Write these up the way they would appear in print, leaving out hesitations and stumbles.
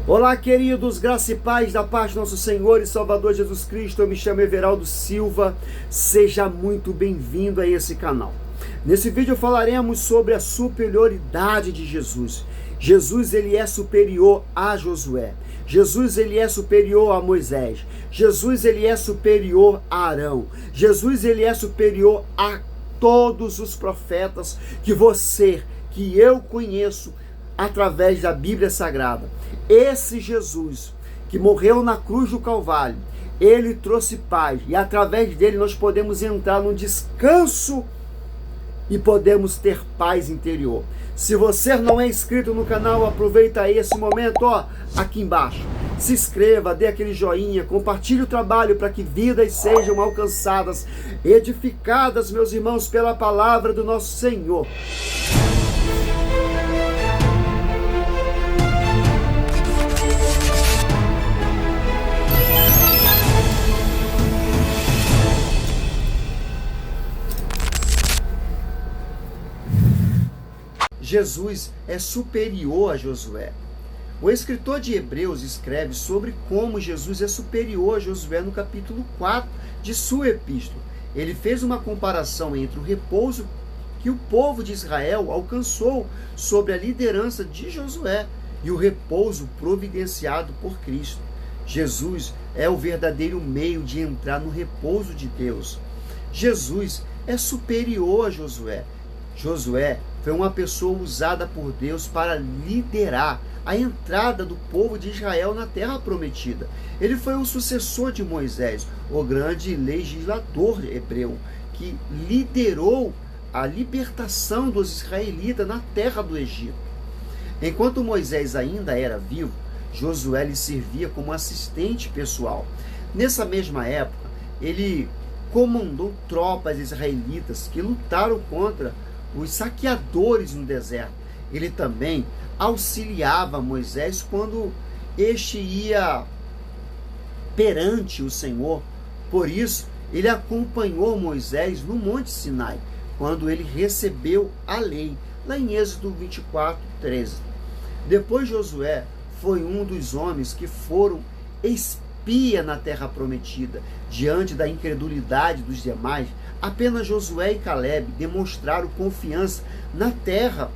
Olá, queridos, graça e paz da paz do nosso Senhor e Salvador Jesus Cristo. Eu me chamo Everaldo Silva. Seja muito bem-vindo a esse canal. Nesse vídeo falaremos sobre a superioridade de Jesus. Jesus, ele é superior a Josué. Jesus, ele é superior a Moisés. Jesus, ele é superior a Arão. Jesus, ele é superior a todos os profetas que eu conheço através da Bíblia Sagrada. Esse Jesus que morreu na cruz do Calvário, ele trouxe paz e através dele nós podemos entrar num descanso e podemos ter paz interior. Se você não é inscrito no canal, aproveita aí esse momento, aqui embaixo. Se inscreva, dê aquele joinha, compartilhe o trabalho para que vidas sejam alcançadas, edificadas, meus irmãos, pela palavra do nosso Senhor. Jesus é superior a Josué. O escritor de Hebreus escreve sobre como Jesus é superior a Josué no capítulo 4 de sua epístola. Ele fez uma comparação entre o repouso que o povo de Israel alcançou sobre a liderança de Josué e o repouso providenciado por Cristo. Jesus é o verdadeiro meio de entrar no repouso de Deus. Jesus é superior a Josué. Josué foi uma pessoa usada por Deus para liderar a entrada do povo de Israel na terra prometida. Ele foi o sucessor de Moisés, o grande legislador hebreu, que liderou a libertação dos israelitas na terra do Egito. Enquanto Moisés ainda era vivo, Josué lhe servia como assistente pessoal. Nessa mesma época, ele comandou tropas israelitas que lutaram contra os saqueadores no deserto. Ele também auxiliava Moisés quando este ia perante o Senhor. Por isso, ele acompanhou Moisés no Monte Sinai, quando ele recebeu a lei, lá em Êxodo 24:13. Depois, Josué foi um dos homens que foram espia na terra prometida. Diante da incredulidade dos demais, apenas Josué e Caleb demonstraram confiança na terra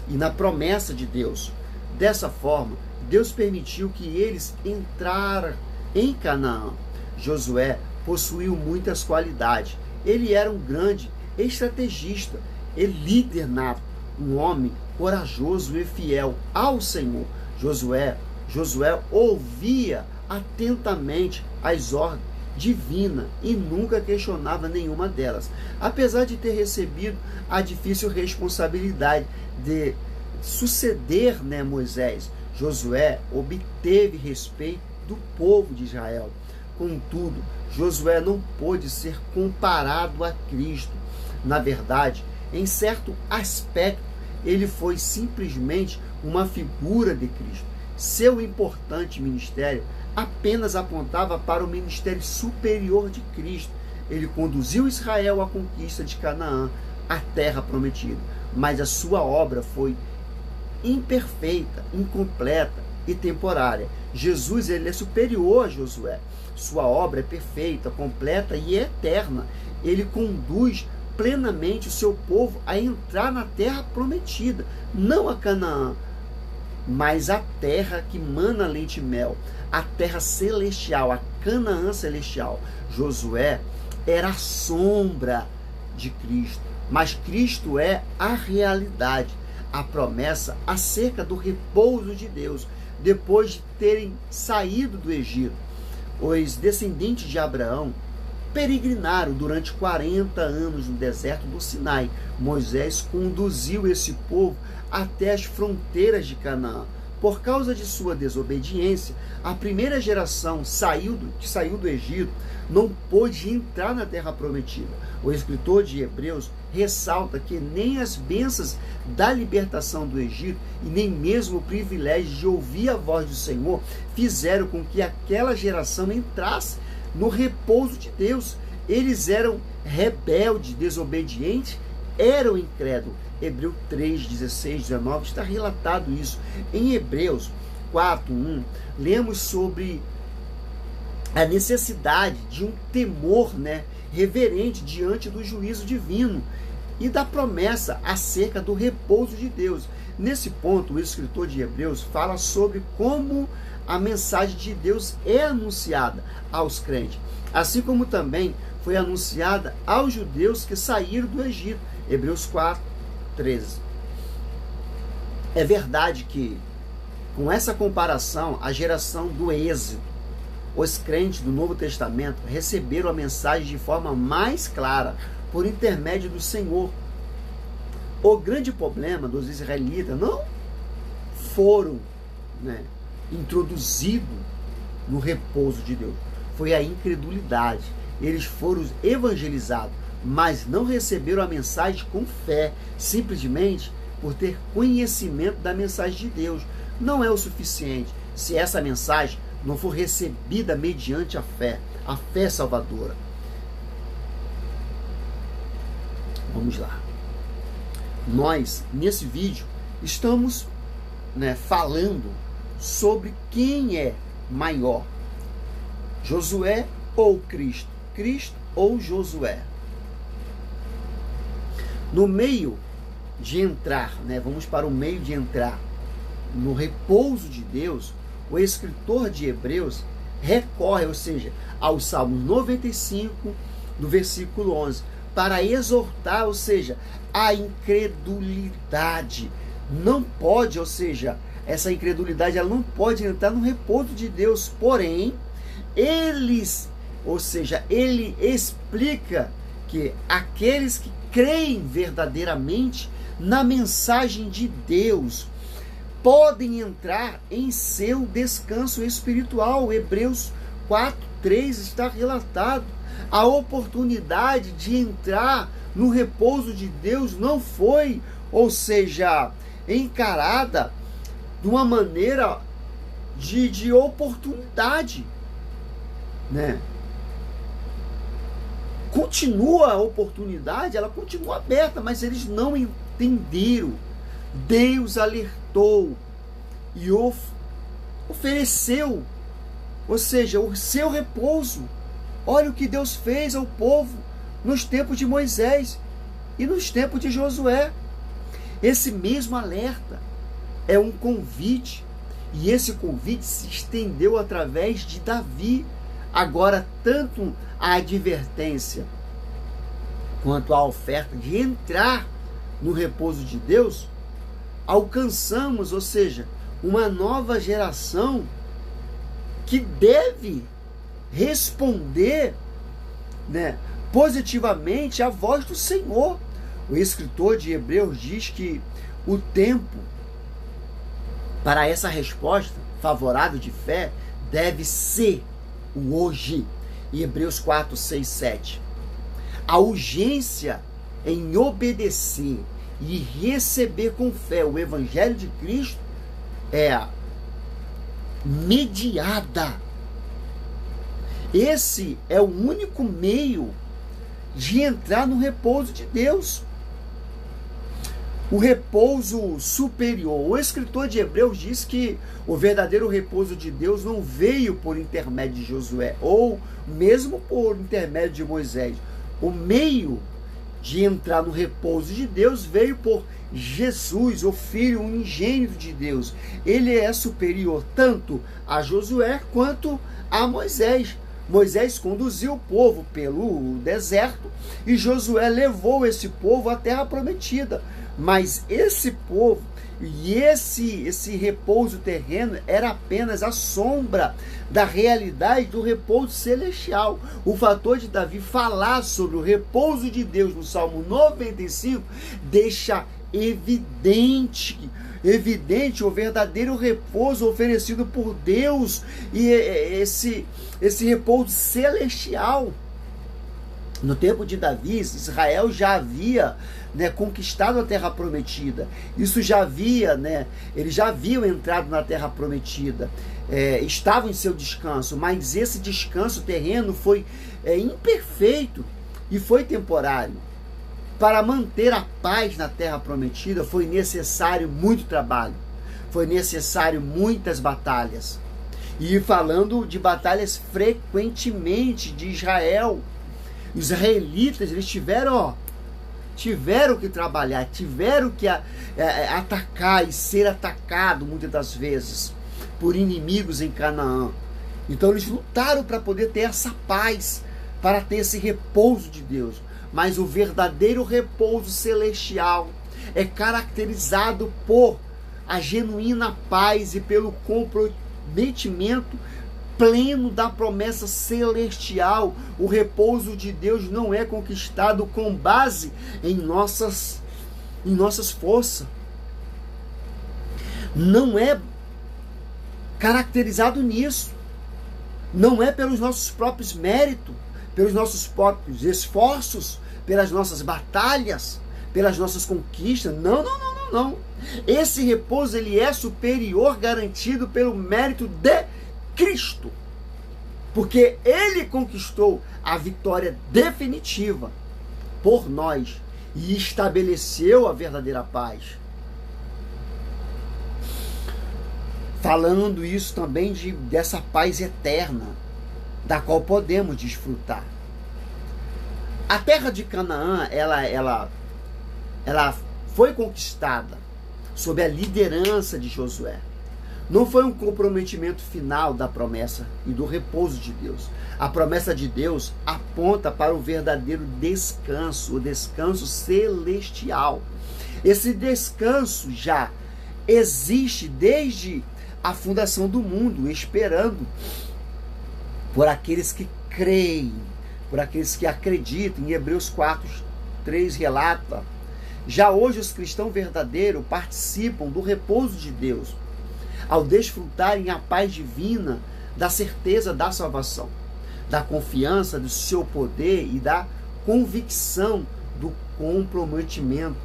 e na promessa de Deus. Dessa forma, Deus permitiu que eles entraram em Canaã. Josué possuiu muitas qualidades. Ele era um grande estrategista e líder nato, um homem corajoso e fiel ao Senhor. Josué ouvia atentamente as ordens divina e nunca questionava nenhuma delas. Apesar de ter recebido a difícil responsabilidade de suceder Moisés, Josué obteve respeito do povo de Israel. Contudo, Josué não pôde ser comparado a Cristo. Na verdade, em certo aspecto, ele foi simplesmente uma figura de Cristo. Seu importante ministério apenas apontava para o ministério superior de Cristo. Ele conduziu Israel à conquista de Canaã, a terra prometida. Mas a sua obra foi imperfeita, incompleta e temporária. Jesus, ele é superior a Josué. Sua obra é perfeita, completa e eterna. Ele conduz plenamente o seu povo a entrar na terra prometida, não a Canaã, mas a terra que mana leite e mel, a terra celestial, a Canaã celestial. Josué era a sombra de Cristo, mas Cristo é a realidade, a promessa acerca do repouso de Deus, depois de terem saído do Egito. Os descendentes de Abraão peregrinaram durante 40 anos no deserto do Sinai. Moisés conduziu esse povo até as fronteiras de Canaã. Por causa de sua desobediência, a primeira geração que saiu do Egito não pôde entrar na terra prometida. O escritor de Hebreus ressalta que nem as bênçãos da libertação do Egito e nem mesmo o privilégio de ouvir a voz do Senhor fizeram com que aquela geração entrasse no repouso de Deus. Eles eram rebeldes, desobedientes, eram incrédulos. Hebreus 3, 16, 19 está relatado isso. Em Hebreus, 4:1, lemos sobre a necessidade de um temor, reverente diante do juízo divino e da promessa acerca do repouso de Deus. Nesse ponto, o escritor de Hebreus fala sobre como a mensagem de Deus é anunciada aos crentes, assim como também foi anunciada aos judeus que saíram do Egito. Hebreus 4:13. É verdade que, com essa comparação, a geração do Êxodo, os crentes do Novo Testamento receberam a mensagem de forma mais clara, por intermédio do Senhor. O grande problema dos israelitas não foram introduzidos no repouso de Deus, foi a incredulidade. Eles foram evangelizados, mas não receberam a mensagem com fé, simplesmente por ter conhecimento da mensagem de Deus. Não é o suficiente se essa mensagem não for recebida mediante a fé salvadora. Vamos lá. Nós, nesse vídeo, estamos falando sobre quem é maior, Josué ou Cristo, Cristo ou Josué. No meio de entrar, vamos para o meio de entrar no repouso de Deus, o escritor de Hebreus recorre, ou seja, ao Salmo 95, do versículo 11, para exortar, ou seja, a incredulidade. Não pode, ou seja, essa incredulidade ela não pode entrar no repouso de Deus, porém, ele explica que aqueles que creem verdadeiramente na mensagem de Deus podem entrar em seu descanso espiritual. Hebreus 4:3 está relatado. A oportunidade de entrar no repouso de Deus não foi, ou seja, encarada de uma maneira de oportunidade, Continua a oportunidade, ela continua aberta, mas eles não entenderam. Deus alertou e ofereceu, ou seja, o seu repouso. Olha o que Deus fez ao povo nos tempos de Moisés e nos tempos de Josué. Esse mesmo alerta é um convite, e esse convite se estendeu através de Davi. Agora, tanto a advertência quanto a oferta de entrar no repouso de Deus, alcançamos, ou seja, uma nova geração que deve responder positivamente à voz do Senhor. O escritor de Hebreus diz que o tempo para essa resposta favorável de fé deve ser o hoje. Em Hebreus 4, 6, 7. A urgência em obedecer e receber com fé o Evangelho de Cristo é mediada. Esse é o único meio de entrar no repouso de Deus. O repouso superior. O escritor de Hebreus diz que o verdadeiro repouso de Deus não veio por intermédio de Josué, ou mesmo por intermédio de Moisés. O meio de entrar no repouso de Deus veio por Jesus, o Filho unigênito de Deus. Ele é superior tanto a Josué quanto a Moisés. Moisés conduziu o povo pelo deserto e Josué levou esse povo à terra prometida. Mas esse povo e esse repouso terreno era apenas a sombra da realidade do repouso celestial. O fator de Davi falar sobre o repouso de Deus no Salmo 95 deixa evidente o verdadeiro repouso oferecido por Deus e esse repouso celestial. No tempo de Davi, Israel já havia conquistado a terra prometida. Isso já havia, eles já haviam entrado na terra prometida, estavam em seu descanso, mas esse descanso terreno foi imperfeito e foi temporário. Para manter a paz na terra prometida foi necessário muito trabalho. foi necessário muitas batalhas. E falando de batalhas frequentemente de Israel, os israelitas, eles tiveram que trabalhar, tiveram que atacar e ser atacado muitas das vezes por inimigos em Canaã. Então eles lutaram para poder ter essa paz, para ter esse repouso de Deus. Mas o verdadeiro repouso celestial é caracterizado por a genuína paz e pelo comprometimento pleno da promessa celestial. O repouso de Deus não é conquistado com base em nossas forças. Não é caracterizado nisso. Não é pelos nossos próprios méritos, pelos nossos próprios esforços, pelas nossas batalhas, pelas nossas conquistas. Não. Esse repouso, ele é superior, garantido pelo mérito de Cristo. Porque ele conquistou a vitória definitiva por nós e estabeleceu a verdadeira paz. Falando isso também dessa paz eterna, da qual podemos desfrutar. A terra de Canaã, ela foi conquistada sob a liderança de Josué. Não foi um comprometimento final da promessa e do repouso de Deus. A promessa de Deus aponta para o verdadeiro descanso, o descanso celestial. Esse descanso já existe desde a fundação do mundo, esperando por aqueles que creem, por aqueles que acreditam. Em Hebreus 4:3 relata: já hoje os cristãos verdadeiros participam do repouso de Deus, ao desfrutarem a paz divina, da certeza da salvação, da confiança do seu poder e da convicção do comprometimento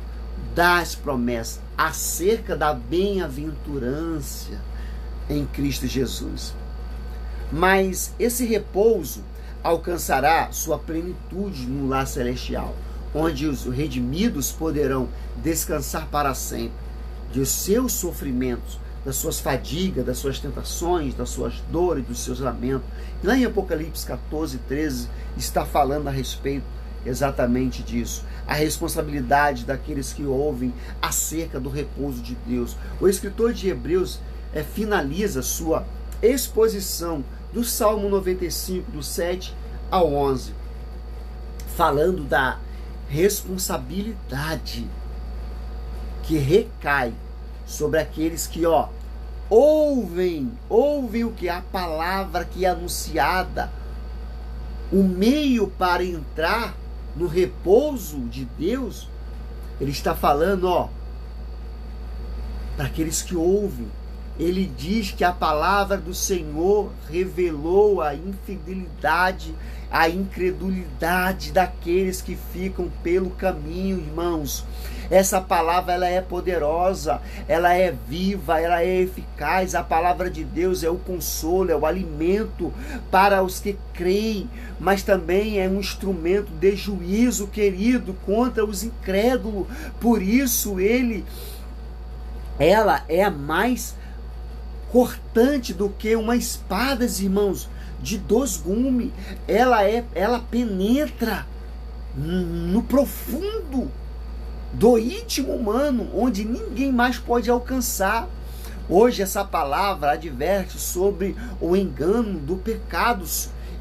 das promessas acerca da bem-aventurança em Cristo Jesus. Mas esse repouso alcançará sua plenitude no lar celestial, onde os redimidos poderão descansar para sempre de seus sofrimentos, das suas fadigas, das suas tentações, das suas dores, dos seus lamentos. E lá em Apocalipse 14:13 está falando a respeito exatamente disso. A responsabilidade daqueles que ouvem acerca do repouso de Deus. O escritor de Hebreus finaliza sua exposição do Salmo 95, do 7 ao 11, falando da responsabilidade que recai sobre aqueles que ouvem o que a palavra que é anunciada, o meio para entrar no repouso de Deus. Ele está falando para aqueles que ouvem. Ele diz que a palavra do Senhor revelou a infidelidade, a incredulidade daqueles que ficam pelo caminho, irmãos. Essa palavra, ela é poderosa, ela é viva, ela é eficaz. A palavra de Deus é o consolo, é o alimento para os que creem, mas também é um instrumento de juízo, querido, contra os incrédulos. Por isso, ela é mais cortante do que uma espada, irmãos, de 2 gumes. Ela penetra no profundo do íntimo humano, onde ninguém mais pode alcançar. Hoje essa palavra adverte sobre o engano do pecado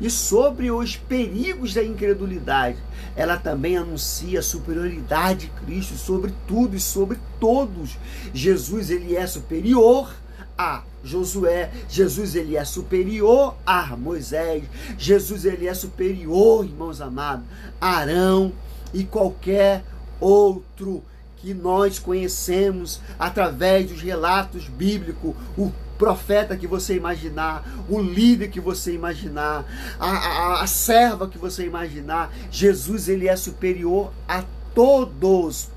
e sobre os perigos da incredulidade. Ela também anuncia a superioridade de Cristo sobre tudo e sobre todos. Jesus, ele é superior a Josué. Jesus, ele é superior a Moisés. Jesus, ele é superior, irmãos amados, a Arão e qualquer outro que nós conhecemos através dos relatos bíblicos. O profeta que você imaginar, o líder que você imaginar, a serva que você imaginar, Jesus, ele é superior a todos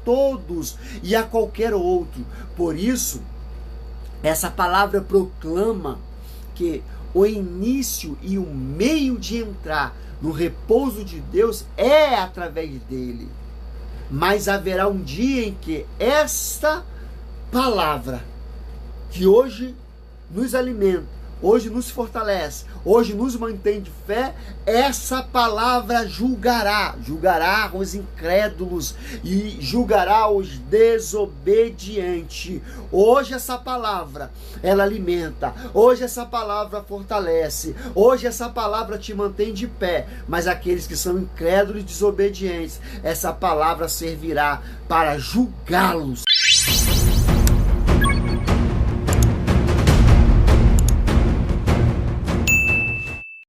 e a qualquer outro. Por isso, essa palavra proclama que o início e o meio de entrar no repouso de Deus é através dele. Mas haverá um dia em que esta palavra que hoje nos alimenta, hoje nos fortalece, hoje nos mantém de fé, essa palavra julgará os incrédulos e julgará os desobedientes. Hoje essa palavra, ela alimenta, hoje essa palavra fortalece, hoje essa palavra te mantém de pé, mas aqueles que são incrédulos e desobedientes, essa palavra servirá para julgá-los.